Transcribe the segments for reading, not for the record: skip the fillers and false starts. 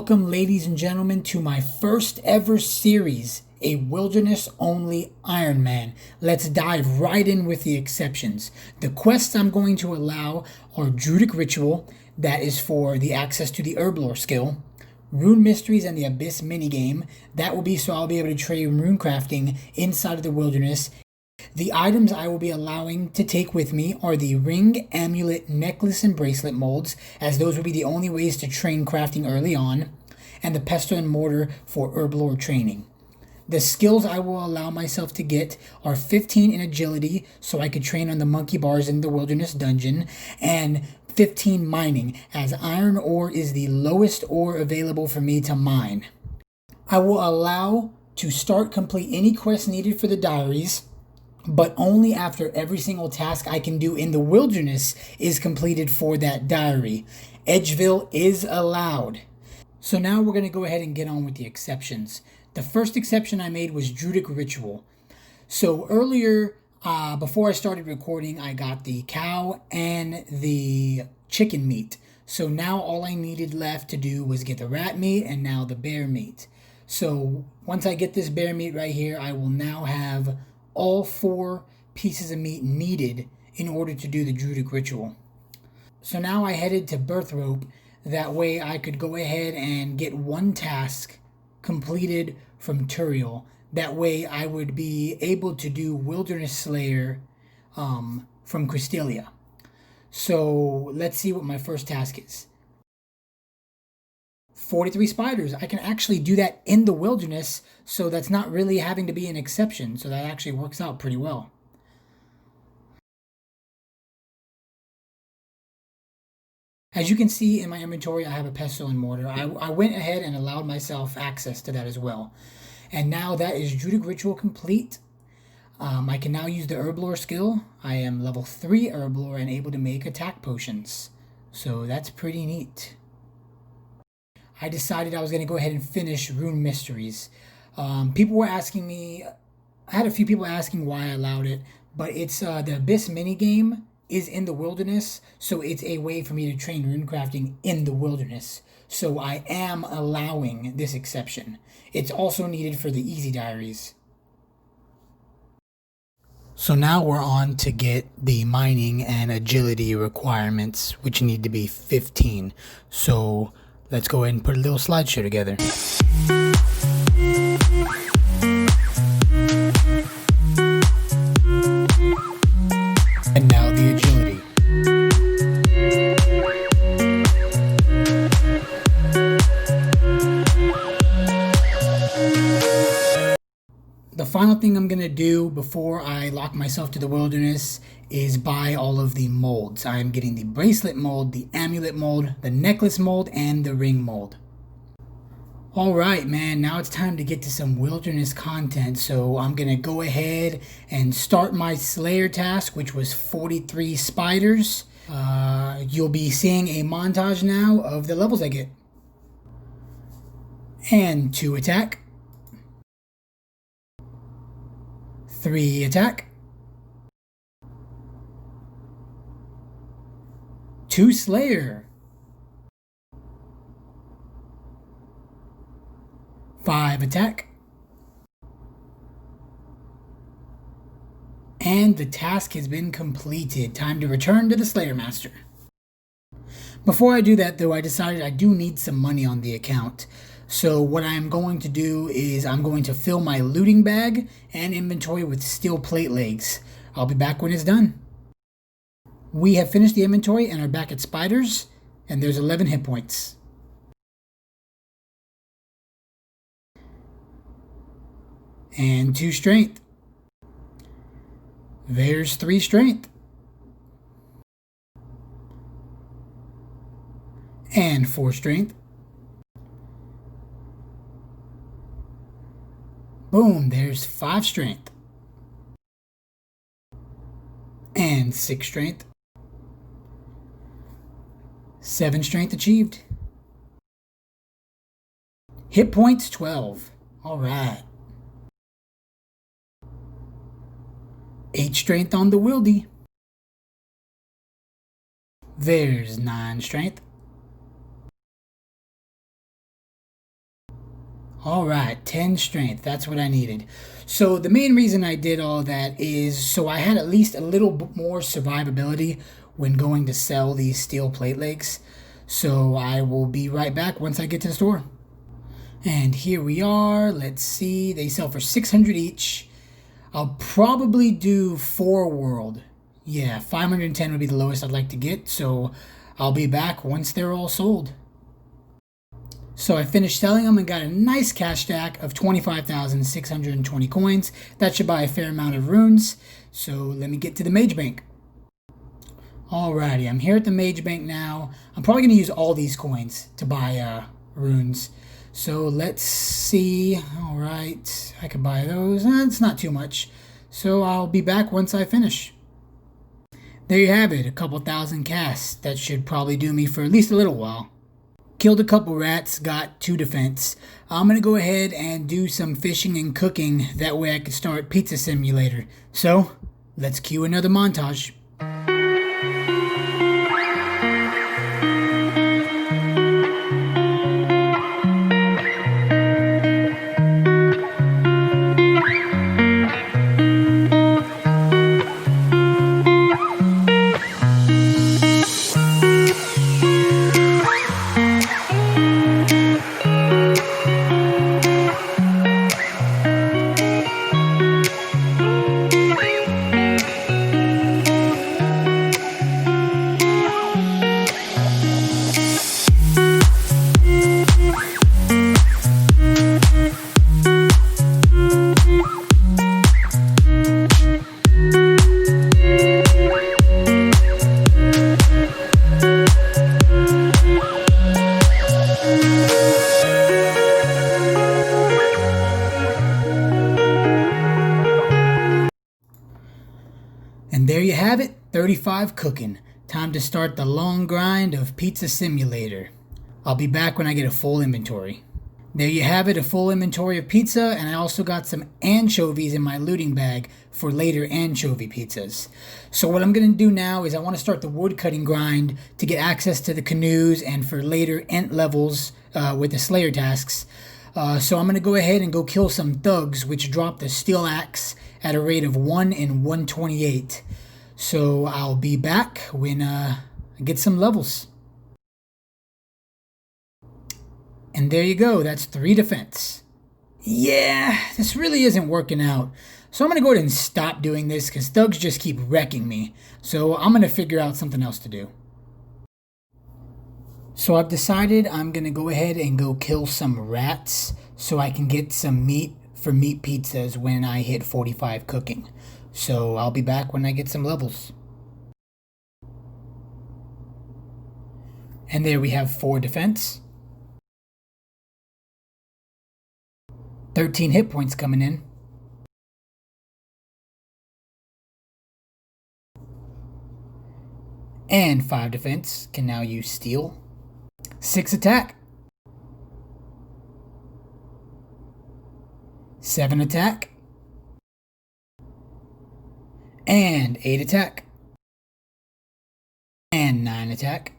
Welcome, ladies and gentlemen, to my first ever series, a wilderness-only Ironman. Let's dive right in with the exceptions. The quests I'm going to allow are Druidic Ritual, that is for the access to the herb lore skill, Rune Mysteries and the Abyss minigame, that will be so I'll be able to train rune crafting inside of the wilderness. The items I will be allowing to take with me are the ring, amulet, necklace, and bracelet molds, as those will be the only ways to train crafting early on, and the pestle and mortar for herb lore training. The skills I will allow myself to get are 15 in agility, so I could train on the monkey bars in the wilderness dungeon, and 15 mining, as iron ore is the lowest ore available for me to mine. I will allow to start complete any quests needed for the diaries, but only after every single task I can do in the wilderness is completed for that diary. Edgeville is allowed. So now we're going to go ahead and get on with the exceptions. The first exception I made was Druidic Ritual. So earlier, before I started recording, I got the cow and the chicken meat. So now all I needed left to do was get the rat meat and now the bear meat. So once I get this bear meat right here, I will now have all 4 pieces of meat needed in order to do the Druidic Ritual. So now I headed to Birth Rope. That way I could go ahead and get one task completed from Turiel. That way I would be able to do Wilderness Slayer from Cristelia. So let's see what my first task is. 43 spiders. I can actually do that in the wilderness, so that's not really having to be an exception. So that actually works out pretty well. As you can see in my inventory, I have a pestle and mortar. I went ahead and allowed myself access to that as well. And now that is Druidic Ritual complete. I can now use the herb lore skill. I am level 3 herb lore and able to make attack potions. So that's pretty neat. I decided I was going to go ahead and finish Rune Mysteries. People were asking me, I had a few people asking why I allowed it, but it's the Abyss minigame is in the wilderness, so it's a way for me to train rune crafting in the wilderness. So I am allowing this exception. It's also needed for the easy diaries. So now we're on to get the mining and agility requirements, which need to be 15. So let's go ahead and put a little slideshow together. And now the agility. The final thing I'm going to do before I lock myself to the wilderness is buy all of the molds. I am getting the bracelet mold, the amulet mold, the necklace mold, and the ring mold. Alright, man, now it's time to get to some wilderness content. So I'm going to go ahead and start my Slayer task, which was 43 spiders. You'll be seeing a montage now of the levels I get. And 2 attack. 3 attack. 2 Slayer. 5 attack. And the task has been completed. Time to return to the Slayer Master. Before I do that though, I decided I do need some money on the account. So what I'm going to do is I'm going to fill my looting bag and inventory with steel plate legs. I'll be back when it's done. We have finished the inventory and are back at spiders, and there's 11 hit points. And 2 strength. There's 3 strength. And 4 strength. Boom, there's 5 strength. And 6 strength. 7 strength achieved. Hit points 12. Alright. 8 strength on the wildy. There's 9 strength. All right, 10 strength. That's what I needed. So the main reason I did all that is so I had at least a little bit more survivability when going to sell these steel plate legs. So I will be right back once I get to the store. And here we are. Let's see. They sell for 600 each. I'll probably do 4 world. Yeah, 510 would be the lowest I'd like to get. So I'll be back once they're all sold. So I finished selling them and got a nice cash stack of 25,620 coins. That should buy a fair amount of runes. So let me get to the mage bank. Alrighty, I'm here at the mage bank now. I'm probably going to use all these coins to buy runes. So let's see. Alright, I could buy those. It's not too much. So I'll be back once I finish. There you have it, a couple thousand casts. That should probably do me for at least a little while. Killed a couple rats, got 2 defense. I'm going to go ahead and do some fishing and cooking. That way I can start Pizza Simulator. So, let's cue another montage. And there you have it, 35 cooking. Time to start the long grind of Pizza Simulator. I'll be back when I get a full inventory. There you have it, a full inventory of pizza, and I also got some anchovies in my looting bag for later anchovy pizzas. So what I'm going to do now is I want to start the wood cutting grind to get access to the canoes and for later ent levels with the Slayer tasks. So I'm going to go ahead and go kill some thugs, which drop the steel axe at a rate of 1 in 128. So I'll be back when I get some levels. And there you go, that's 3 defense. Yeah, this really isn't working out. So I'm going to go ahead and stop doing this because thugs just keep wrecking me. So I'm going to figure out something else to do. So I've decided I'm going to go ahead and go kill some rats so I can get some meat for meat pizzas when I hit 45 cooking. So I'll be back when I get some levels. And there we have 4 defense. 13 hit points coming in. And 5 defense, can now use steel. 6 attack. 7 attack. And 8 attack. And 9 attack.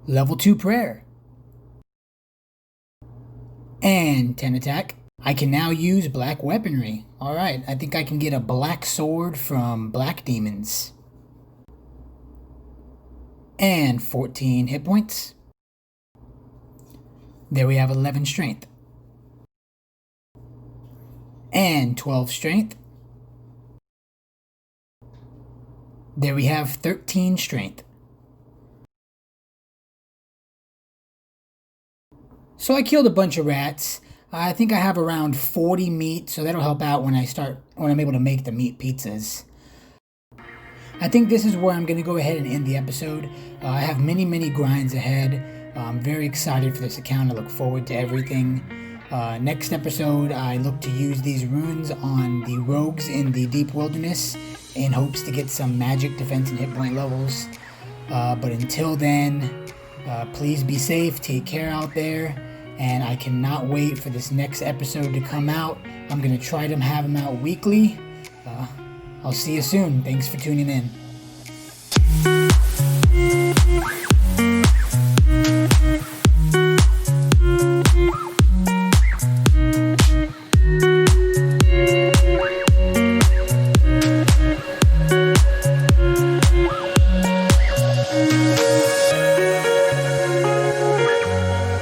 Level 2 prayer. And 10 attack. I can now use black weaponry. Alright, I think I can get a black sword from black demons. And 14 hit points. There we have 11 strength. And 12 strength. There we have 13 strength. So I killed a bunch of rats. I think I have around 40 meat, so that'll help out when I'm able to make the meat pizzas. I think this is where I'm going to go ahead and end the episode. I have many grinds ahead. I'm very excited for this account. I look forward to everything. Next episode, I look to use these runes on the rogues in the deep wilderness in hopes to get some magic defense and hit point levels. But until then, please be safe, take care out there, and I cannot wait for this next episode to come out. I'm going to try to have them out weekly. I'll see you soon. Thanks for tuning in.